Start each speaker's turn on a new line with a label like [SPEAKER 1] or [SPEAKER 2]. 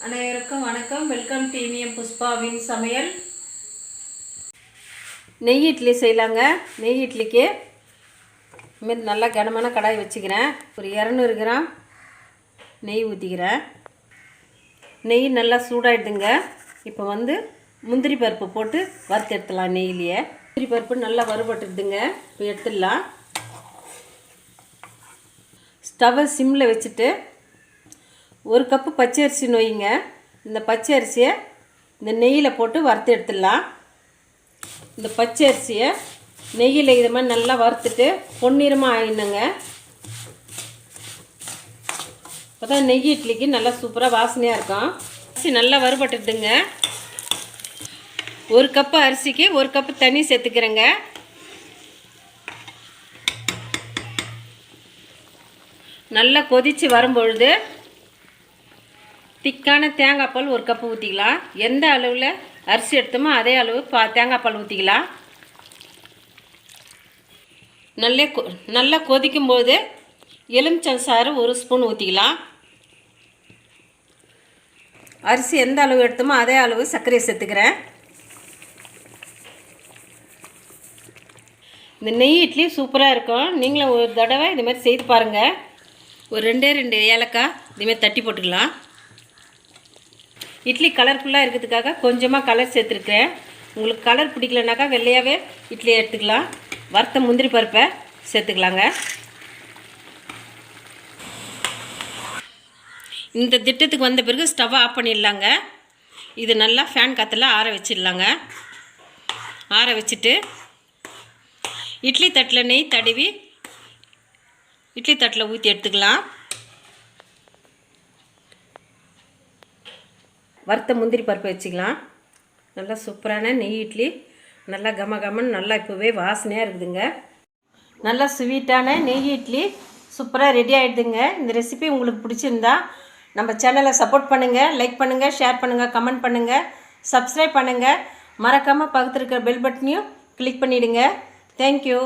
[SPEAKER 1] அனைவருக்கும் வணக்கம். Welcome to இனியம் புஷ்பாவின் சமையல். நெய் இட்லி செய்யலாங்க. நெய் இட்லிக்கு இதுமாரி நல்லா கனமான கடாய் வச்சுக்கிறேன். ஒரு 200 கிராம் நெய் ஊற்றிக்கிறேன். நெய் நல்லா சூடாகிடுதுங்க. இப்போ முந்திரி பருப்பு போட்டு வறுத்து எடுத்துடலாம். நெய்லேயே முந்திரி பருப்பு நல்லா வறுபட்டுடுதுங்க. இப்போ எடுத்துடலாம். ஸ்டவ்வை சிம்மில் வச்சுட்டு 1 கப்பு பச்சை அரிசி நொய்யுங்க. இந்த பச்சை அரிசியை இந்த நெய்யில் போட்டு வறுத்து எடுத்துடலாம். இந்த பச்சை அரிசியை நெய்யில் இது மாதிரி நல்லா வறுத்துட்டு பொன்னிறமாக ஆயிடணுங்க. அப்போ தான் நெய் இட்லிக்கு நல்லா சூப்பராக வாசனையாக இருக்கும். அரிசி நல்லா வறுபட்டுடுதுங்க. 1 கப்பு அரிசிக்கு 1 கப்பு தண்ணி சேர்த்துக்கிறேங்க. நல்லா கொதித்து வரும்பொழுது திக்கான தேங்காய் பால் 1 கப்பு ஊற்றிக்கலாம். எந்த அளவில் அரிசி எடுத்தோமோ அதே அளவு தேங்காய் பால் ஊற்றிக்கலாம். நல்லா கொதிக்கும்போது எலுமிச்சம் சாறு 1 ஸ்பூன் ஊற்றிக்கலாம். அரிசி எந்த அளவு எடுத்தோமோ அதே அளவு சர்க்கரையை சேர்த்துக்கிறேன். இந்த நெய் இட்லி சூப்பராக இருக்கும். நீங்களும் ஒரு தடவை இதுமாதிரி செய்து பாருங்கள். ஒரு 2 ஏலக்காய் இதுமாரி தட்டி போட்டுக்கலாம். இட்லி கலர்ஃபுல்லாக இருக்கிறதுக்காக கொஞ்சமாக கலர் சேர்த்துருக்கேன். உங்களுக்கு கலர் பிடிக்கலனாக்கா வெள்ளையாகவே இட்லி எடுத்துக்கலாம். வறுத்த முந்திரி பருப்பை சேர்த்துக்கலாங்க. இந்த திட்டத்துக்கு வந்த பிறகு ஸ்டவ்வை ஆஃப் பண்ணிடலாங்க. இது நல்லா ஃபேன் காற்றுல ஆற வச்சிடலாங்க. ஆற வச்சுட்டு இட்லி தட்டில் நெய் தடவி இட்லி தட்டில் ஊற்றி எடுத்துக்கலாம். வறுத்த முந்திரி பருப்பை வச்சுக்கலாம். நல்லா சூப்பரான நெய் இட்லி நல்லா கமன்னு நல்லா இப்போவே வாசனையாக இருக்குதுங்க. நல்லா ஸ்வீட்டான நெய் இட்லி சூப்பராக ரெடி ஆகிடுதுங்க. இந்த ரெசிபி உங்களுக்கு பிடிச்சிருந்தா நம்ம சேனலை சப்போர்ட் பண்ணுங்கள், லைக் பண்ணுங்கள், ஷேர் பண்ணுங்கள், கமெண்ட் பண்ணுங்கள், சப்ஸ்கிரைப் பண்ணுங்கள். மறக்காமல் பக்கத்தில் இருக்கிற பெல் பட்டனையும் கிளிக் பண்ணிவிடுங்க. தேங்க்யூ.